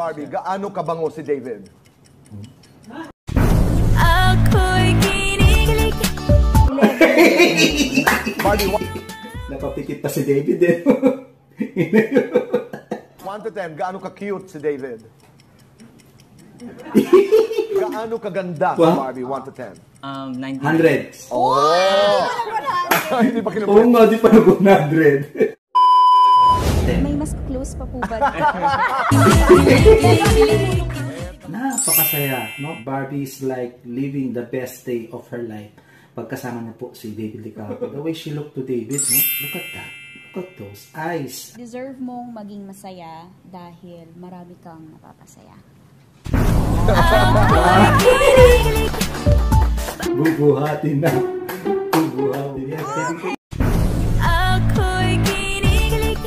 Barbie, gaano kabango si David? Barbie, Napapikit pa si David eh. 1 to 10, gaano ka-cute si David? Gaano kaganda si Barbie, 1 to 10? 100. Oh! Hindi pa Oo kinumpit. nga, di pa nag-100. May mas close pa po ba? Napakasaya, no? Barbie is like living the best day of her life. Pagkasama niya po si David DeCaprio. The way she looked to David, no? Look at that. Look at those eyes. Deserve mong maging masaya dahil marami kang napapasaya. Bubuhatin na. Bubuhatin yan. Ako'y kinikilig.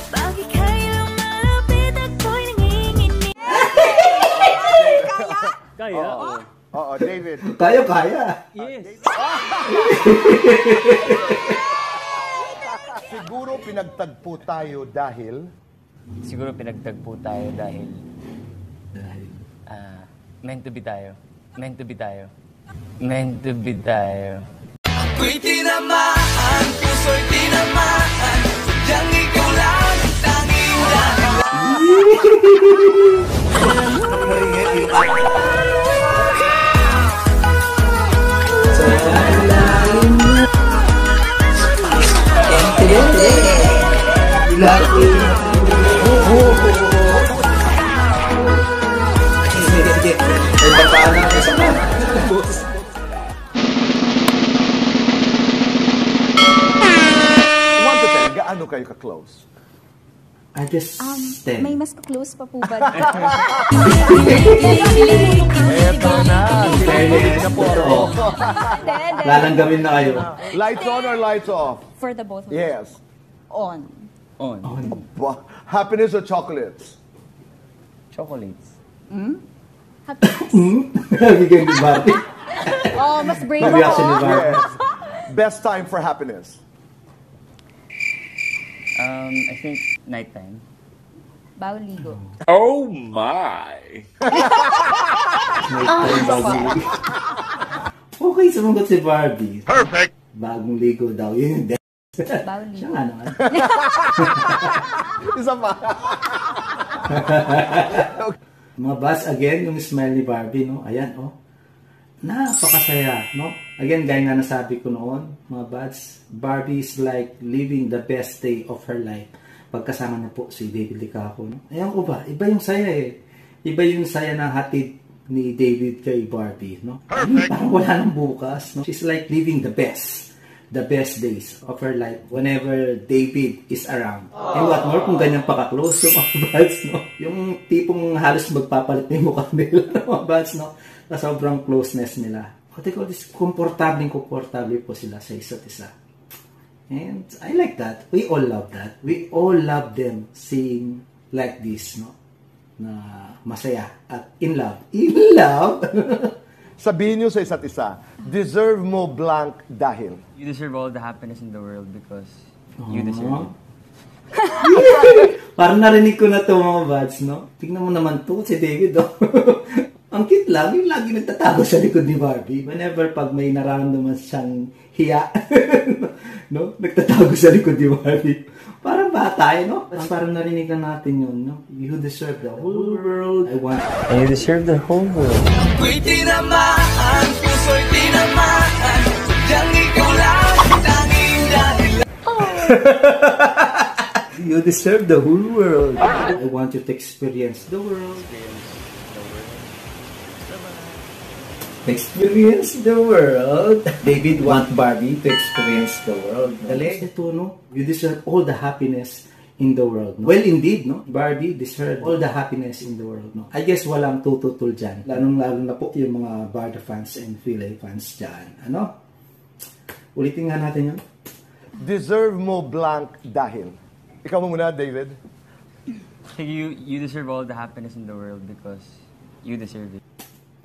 Bakit kailang malapit ako'y nanginginig? Kaya? Oo, David. Kaya. Yes. Siguro pinagtagpo tayo dahil... Siguro pinagtagpo tayo dahil meant to be tayo. Meant to be tayo. Meant to be tayo. Ako'y tinamaan, puso'y tinamaan, sadyang ikaw lang ang tanging dahilan. Gaano kayo ka-close? I just 10. May mas close pa po ba? Eto na. Sinabi na po. Lalanggamin na kayo. Lights on or lights off? For the both of us. Yes. On. On. Happiness or chocolates? Chocolates. Bigyan ni Barbie. Oh, mas brave Reaction ni ako. Barbie. Yes. Best time for happiness? I think nighttime. Bawal ligo. Oh my! Okay, sumagot si Barbie. Perfect! Bagong ligo daw. Yun yung Bawal siya ligo. nga naman. Isa pa. Mga buzz again, yung smile ni Barbie, no? Ayan, oh. Napakasaya, no? Again, gaya nga nasabi ko noon, mga buds, Barbie is like living the best day of her life. Pagkasama na po si David DeCaprio, no? Ayan ko ba? Iba yung saya eh. Iba yung saya na hatid ni David kay Barbie, no? Parang wala nang bukas, no? She's like living the best days of her life whenever David is around. And what more kung ganyan pa ka-close yung mga buds, no? Yung tipong halos magpapalit na yung mukha nila, mga buds, no? Na sobrang closeness nila. What they call this, komportable po sila sa isa't isa. And I like that. We all love that. We all love them seeing like this, no? Na masaya at in love. In love? Sabihin nyo sa isa't isa, deserve mo blank dahil. You deserve all the happiness in the world because you deserve it. Parang narinig ko na to mga buds, no? Tingnan mo naman to, si David, oh. Ang cute lang, yung lagi nagtatago sa likod ni Barbie. Whenever pag may nararamdaman siyang hiya, no? Nagtatago sa likod ni Barbie. Parang bata, eh, no? Parang narinig na natin yun, no? You deserve the whole world. I want... And you deserve the whole world. Ako'y tinamaan, puso'y tinamaan, sadyang ikaw lang ang tanging dahilan. You deserve the whole world. I want you to experience the world. Experience the world. David want Barbie to experience the world. Dali. Ito, no? You deserve all the happiness in the world. No? Well, indeed, no? Barbie deserve all the happiness in the world. No? I guess walang tututol dyan. Lalong-lalo na po yung mga Barbie fans and Philly fans dyan. Ano? Ulitin nga natin yun. Deserve mo blank dahil. Ikaw mo muna, David. You deserve all the happiness in the world because you deserve it.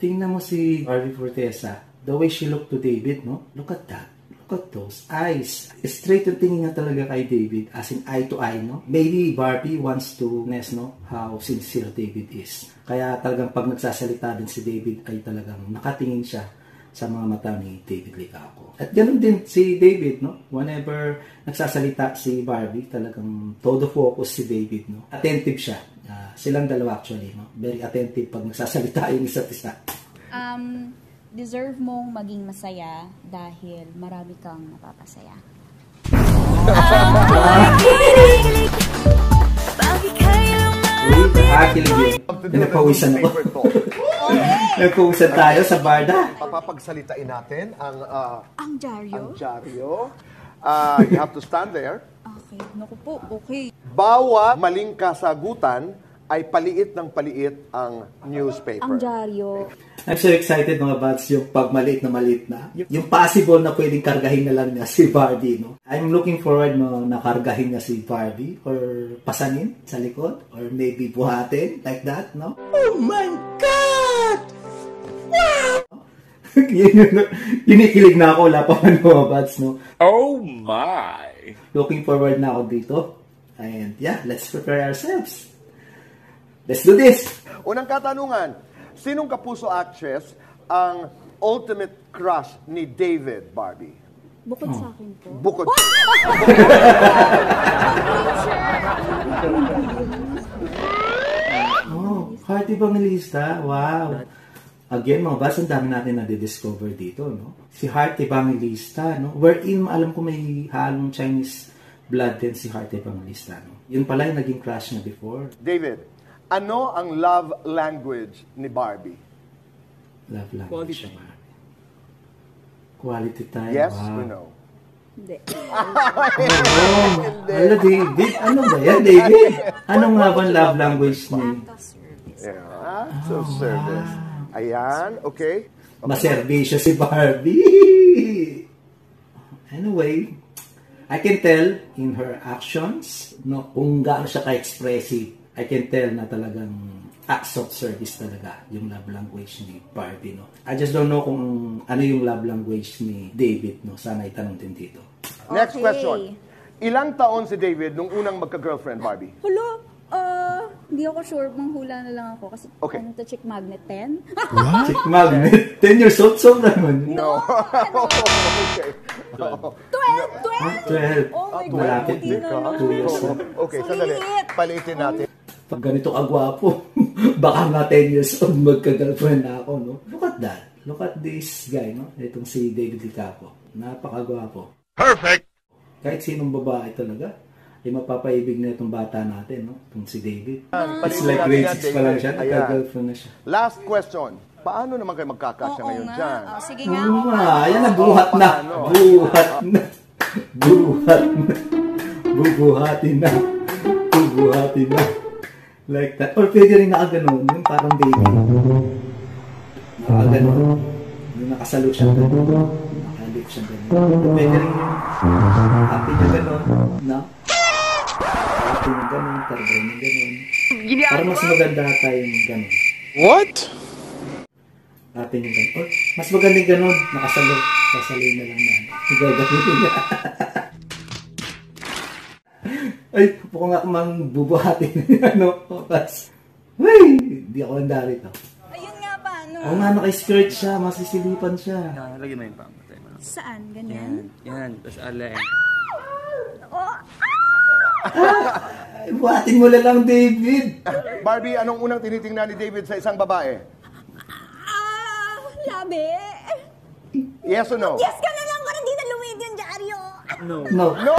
Tingnan mo si Barbie Fortesa. The way she looked to David, no? Look at that. Look at those eyes. Straight yung tingin nga talaga kay David, as in eye to eye, no? Maybe Barbie wants to no, how sincere David is. Kaya talagang pag nagsasalita din si David ay talagang nakatingin siya sa mga mata ni David Licaco. At ganoon din si David, no? Whenever nagsasalita si Barbie, talagang todo focus si David, no? Attentive siya. Silang dalawa actually, no? Very attentive pag nagsasalita yung isa't isa. Deserve mong maging masaya dahil marami kang napapasaya. Nakakilig yun. Nagpawisan ako. Nagpawisan tayo sa barda. Papapagsalitain natin Ang dyaryo? dyaryo. You have to stand there. Okay. Naku po, okay. Bawat maling kasagutan ay paliit ng paliit ang newspaper. Ang dyaryo. I'm so excited mga buds, yung pag maliit na. Yung possible na pwedeng kargahin na lang niya si Barbie, no? I'm looking forward na kargahin niya si Barbie or pasanin sa likod or maybe buhatin like that, no? Oh my God! Wow! Kinikilig na ako, wala pa man mga buds, no? Oh my! Looking forward na ako dito. And yeah, let's prepare ourselves. Let's do this! Unang katanungan, sinong kapuso actress ang ultimate crush ni David, Barbie? Bukod sa akin po. Bukod Oh, Heart Evangelista. Wow. Again, mga bas, ang dami natin na-discover dito, no? Si Heart Evangelista, no? Wherein, alam ko may halong Chinese blood din si Heart Evangelista, no? Yun pala yung naging crush niya before. David, ano ang love language ni Barbie? Love language siya, Barbie. Quality time. Yes wow. or no? Hindi. Oh, hello, David. Ano ba yan, David? Ano nga ba ang love language ni? Yeah, so service. Ayan, okay. Maservisyo si Barbie. Anyway, I can tell in her actions, no, kung gaano siya ka-expressive. I can tell na talagang acts of service talaga yung love language ni Barbie, no. I just don't know kung ano yung love language ni David, no. Sana itanong din dito. Next Okay. question. Ilang taon si David nung unang magka-girlfriend, Barbie? Hulo, hindi ako sure. Manghula na lang ako kasi Okay. ano to, chick magnet 10? Chick magnet, 10 years old, sobra naman. No. Okay. 12! 12! 12. Oh my God, Malapit buti na. naman. 2 years old. Okay, sandali. Sulit. Palitin natin. Pag ganito kagwapo, baka nga 10 years old magka-girlfriend na ako, no? Look at that. Look at this guy, no? Itong si David Licaco. Napakagwapo. Perfect! Kahit sinong babae talaga, ay mapapaibig na itong bata natin, no? Itong si David. It's Palitin like natin grade yan, 6 pa lang siya, David. Ayan. nagka-girlfriend na siya. Last question. Paano naman kayo magkakasya Oo ngayon nga. dyan? Oh, sige nga. Oo nga, ayan na, buhat na. paano? Buhat na. Buhat na. Bubuhatin na. Bubuhatin na. Like that. Or pwede rin nakaganon, yung parang baby. Nakaganon. Yung nakasalo siya ganon. Nakalip siya ganon. Pwede rin yung happy niya ganon. No? Happy niya ganon. Tarbay niya ganon. Parang mas maganda tayong ganon. What? Happy niya ganon. Or mas maganda yung ganon. Nakasalo. Sasalo na lang yan. Gagawin niya. Ay, po nga mang bubuhatin. Ano? Pas. Uy! Hindi ako handa rito. Ayun nga, paano? Oo nga, naka-skirt siya. Masisilipan siya. Lagyan mo yung pamatay mo. Saan? Ganyan? Yan. Tapos alay. Ay, buhatin mo na lang, David. Barbie, anong unang tinitingnan ni David sa isang babae? Labi! Yes or no? Yes ka na lang! Parang di na lumid yung dyaryo! No. No!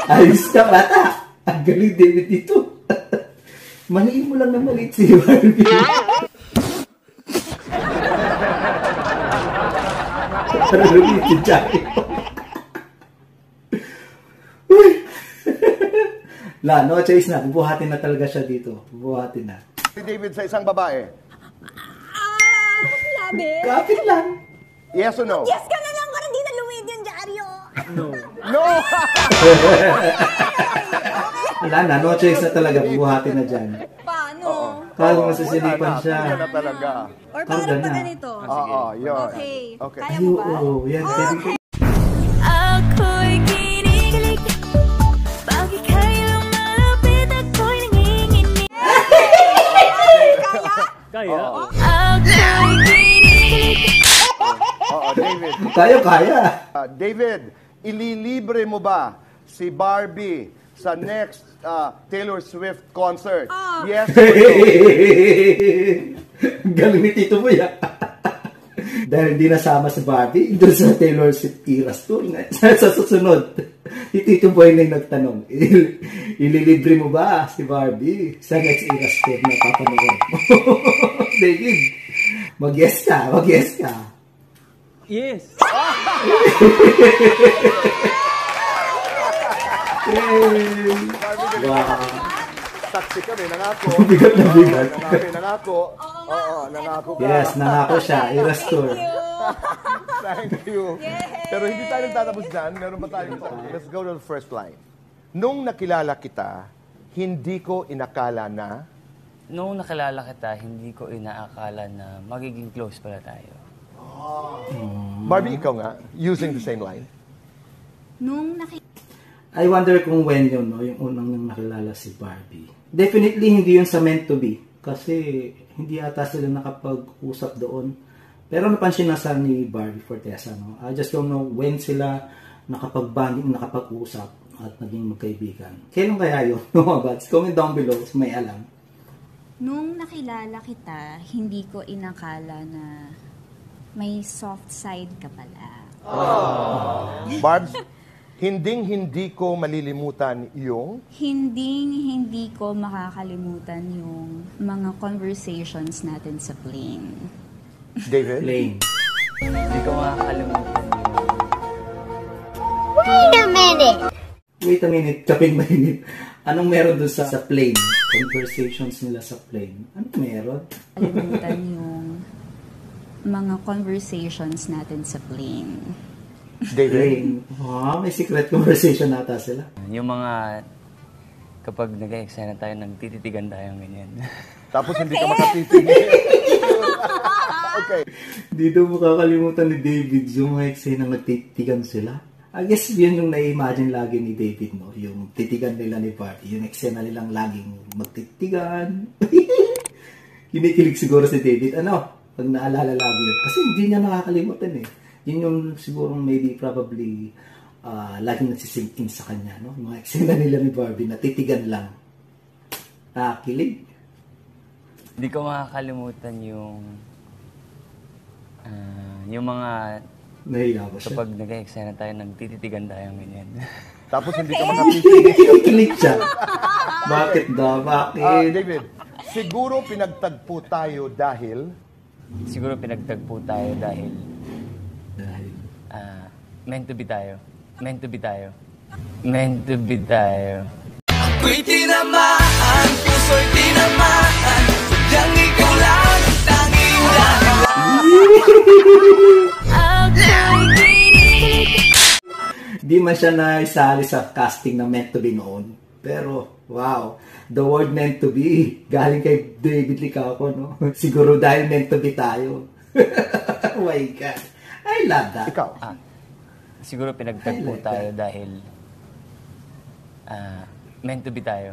Ayos ka, bata. Ang galing, David, dito. Maniin mo lang na maliit si Barbie. Para lumit yung jacket. Uy! No choice na. Bubuhatin na talaga siya dito. Bubuhatin na. Si David sa isang babae? Labi! Kapit lang. Yes or no? Yes ka na lang! Parang di na lumid yung dyaryo! No! Wala na. No choice na talaga. Bubuhatin na dyan. Paano? Kala masisilipan siya. Yan na talaga. Or Karga parang na. pa ganito. Oo, yun. Okay. Okay. Kaya Ay, mo ba? oo, yan. Pwede ko. Ako'y kinikilig. Bakit kailang malapit ako'y nanginginig? Kaya? Ako'y kinikilig. Oo, David. Kaya. David, ililibre mo ba si Barbie sa next Taylor Swift concert? Yes or no? Galing ni Tito Boy, ah. Dahil hindi nasama si Barbie doon sa Taylor Swift Eras Tour. Sa susunod, si Tito Boy na yung nagtanong, ililibre mo ba si Barbie sa next Eras Tour na papanood? David, mag-yes ka. Yes! Wow. Saksi kami, nangako. Bigat na bigat. Nangako. Oo, nangako ka. Yes, nangako siya. Eras Tour. Thank you. Pero hindi tayo nagtatapos dyan. Meron pa tayo. Let's go to the first line. Nung nakilala kita, hindi ko inakala na... Noong nakilala kita, hindi ko inaakala na magiging close pala tayo. Barbie, ikaw nga, using the same line. Nung I wonder kung when yun, no? Yung unang nang nakilala si Barbie. Definitely hindi yun sa meant to be. Kasi hindi ata sila nakapag-usap doon. Pero napansin na sa ni Barbie Fortesa, no? I just don't know when sila nakapag-bonding, nakapag-usap at naging magkaibigan. Kailan kaya yun? No, but comment down below kung may alam. Nung nakilala kita, hindi ko inakala na may soft side ka pala. Barbs, hindi ko malilimutan yung... Hindi ko makakalimutan yung mga conversations natin sa plane. David? Plain. Hindi ko makakalimutan yung... Wait a minute, kaping mainit. Anong meron doon sa plane? Conversations nila sa plane. Anong meron? Kalimutan yung mga conversations natin sa plane. David? Plane. May secret conversation nata sila. Yung mga... Kapag nag-eksena tayo, nagtititigan tayo ganyan. Tapos hindi ka makatitigil. Okay. Hindi daw makakalimutan ni David yung mga eksena nagtitigan sila. I guess yun yung na-imagine lagi ni David, no? Yung titigan nila ni Barbie. Yung eksena nilang laging magtitigan. Kinikilig siguro si David. Pag naalala lagi yun. Kasi hindi niya nakakalimutan eh. Yun yung siguro maybe probably laging nagsisink in sa kanya, no? Yung mga eksena nila ni Barbie, natitigan lang. Nakakilig. Hindi ko makakalimutan yung mga... Nahiya ko siya. Kapag nag-eksena tayo, nagtititigan tayo ganyan. Tapos hindi ka makatitigil. Kilig siya. Bakit daw? Bakit? David, siguro pinagtagpo tayo dahil... Siguro pinagtagpo tayo dahil... Dahil... meant to be tayo. Meant to be tayo. Meant to be tayo. Ako'y tinamaan, puso'y tinamaan. Sadyang ikaw lang ang tanging dahilan. Ako'y kinikilig. Di man siya naisali sa casting na meant to be noon. Pero, wow, the word meant to be, galing kay David Licaco, no? Siguro dahil meant to be tayo. Oh my God. I love that. Ikaw. Siguro pinagtagpo I like tayo dahil... meant to be tayo.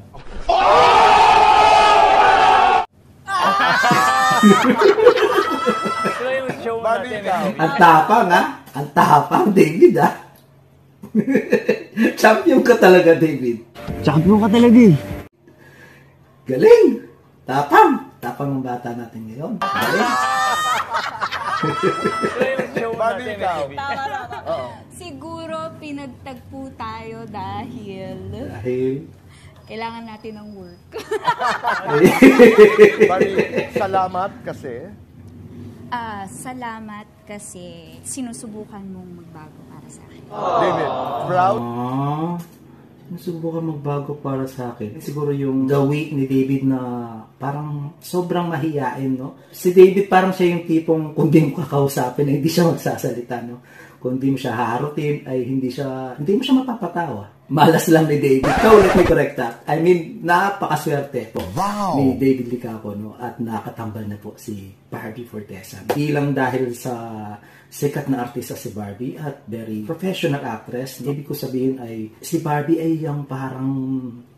Ito yung show Barbie, natin. ikaw. Ang tapang, ha? Ang tapang, David, ha? Champion ka talaga, David. Champion ka talaga eh. Galing! Tapang! Tapang ng bata natin ngayon. Galing! Ito yung show Barbie, natin. ikaw. Siguro pinagtagpo tayo dahil Dahil... kailangan natin ng work. Barbie, salamat kasi... Salamat kasi sinusubukan mong magbago para sa akin. David, proud? Nasubukan magbago para sa akin. Siguro yung the way ni David na parang sobrang mahiyain, no? Si David parang siya yung tipong kung di mo kakausapin ay hindi siya magsasalita, no? Kung di mo siya haharutin ay hindi mo siya mapapatawa. Malas lang ni David. So, let me correct that. I mean, napakaswerte po ni David Licaco, no? At nakatambal na po si Barbie Fortesa. Hindi lang dahil sa sikat na artista si Barbie at very professional actress. Ibig ko sabihin ay si Barbie ay yung parang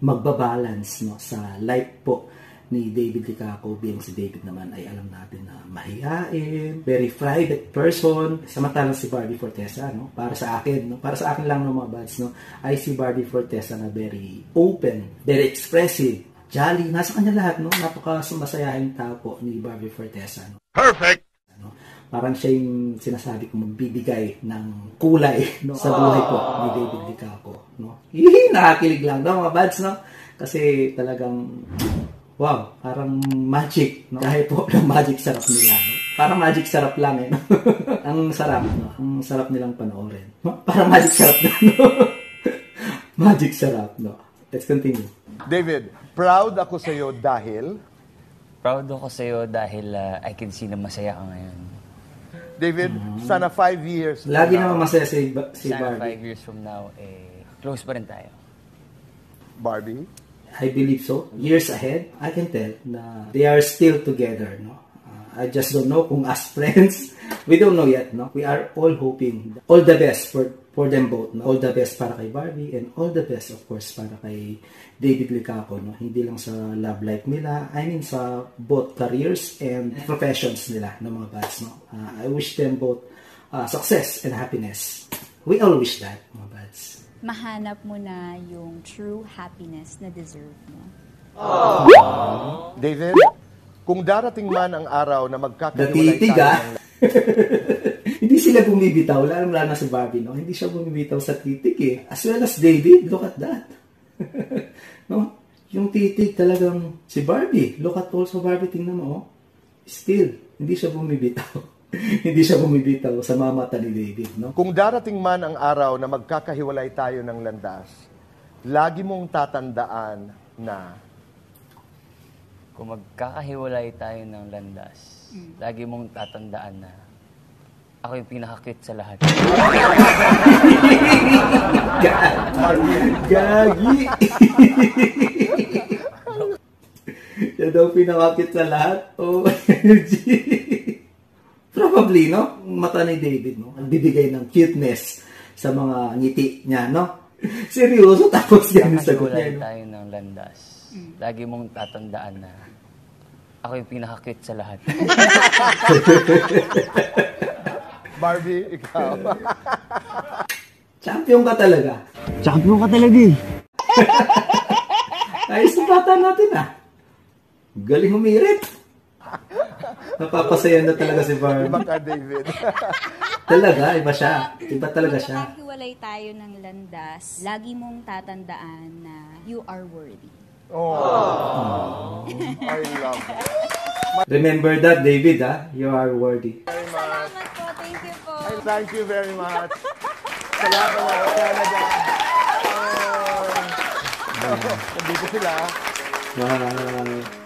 magbabalance, no? Sa life po ni David Licaco, being si David naman ay alam natin na mahihain, very private person. Samantalang si Barbie Fortesa, no? Para sa akin, no? Para sa akin lang ng mga buds, no? Ay si Barbie Fortesa na very open, very expressive, jolly, nasa kanya lahat, no? Napaka-sumasayahing tao po ni Barbie Fortesa, no? Perfect! No? Parang siya yung sinasabi ko magbibigay ng kulay, no? Sa buhay po ni David Licaco, no? Nakakilig lang, no, mga buds, no? Kasi talagang wow, parang magic, no? Dahil po ng magic sarap nila, no? Parang magic sarap lang, eh, no? Ang sarap, no? Ang sarap nilang panoorin. Parang magic sarap na, no? Magic sarap, no? Let's continue. David, proud ako sa iyo dahil... Proud ako sa'yo dahil I can see na masaya ka ngayon. David, sana 5 years. Lagi naman masaya si Sana Barbie. 5 years from now, close pa rin tayo. Barbie? I believe so. Years ahead, I can tell na they are still together, no? I just don't know kung as friends. We don't know yet, no? We are all hoping all the best for them both, no? All the best para kay Barbie and all the best, of course, para kay David Licaco, no? Hindi lang sa love life nila, I mean sa both careers and professions nila, no, mga buds, no? I wish them both success and happiness. We all wish that, mga buds. Mahanap mo na yung true happiness na deserve mo. David, kung darating man ang araw na magkakahiwalay Natitig, tayo ng... Hindi sila bumibitaw, lalo na si Barbie, no? Hindi siya bumibitaw sa titig, eh. As well as David, look at that. No? Yung titig talagang si Barbie, look at also Barbie, tingnan mo, oh. Still, hindi siya bumibitaw. Hindi siya bumibitaw sa mga mata ni David, no? Kung darating man ang araw na magkakahiwalay tayo ng landas, lagi mong tatandaan na... Kung magkakahiwalay tayo ng landas, lagi mong tatandaan na ako yung pinaka-cute sa lahat. Gagi! Siya daw pinaka-cute sa lahat? OMG! Probably, no? Mata ni David, no? Nagbibigay ng cuteness sa mga ngiti niya, no? Seryoso, tapos yan yung sagot niya, Magkakahiwalay no? tayo ng landas, lagi mong tatandaan na ako yung pinaka-cute sa lahat. Barbie, ikaw. Champion ka talaga. Champion ka talaga eh. Ayos na bata natin, ah. Galing umirit. Napapasaya na talaga si Barbie. Iba ka, David. Talaga, iba siya. Iba talaga siya. Kung magkakahiwalay tayo ng landas, lagi mong tatandaan na you are worthy. Oh. I love it. Remember that, David, ah. You are worthy. Salamat po. Thank you po. Thank you very much. Salamat sa Canada. Nandito sila.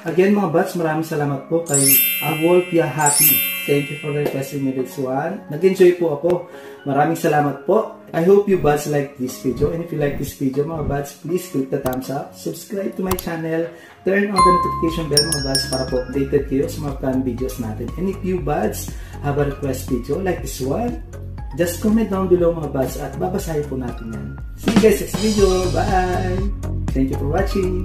Again, mga bats, maraming salamat po kay Awolpia Happy. Thank you for requesting me this one. Nag-enjoy po ako. Maraming salamat po. I hope you buds like this video. And if you like this video, mga buds, please click the thumbs up. Subscribe to my channel. Turn on the notification bell, mga buds, para po updated kayo sa mga planned videos natin. And if you buds have a request video like this one, just comment down below, mga buds, at babasahin po natin yan. See you guys next video. Bye! Thank you for watching.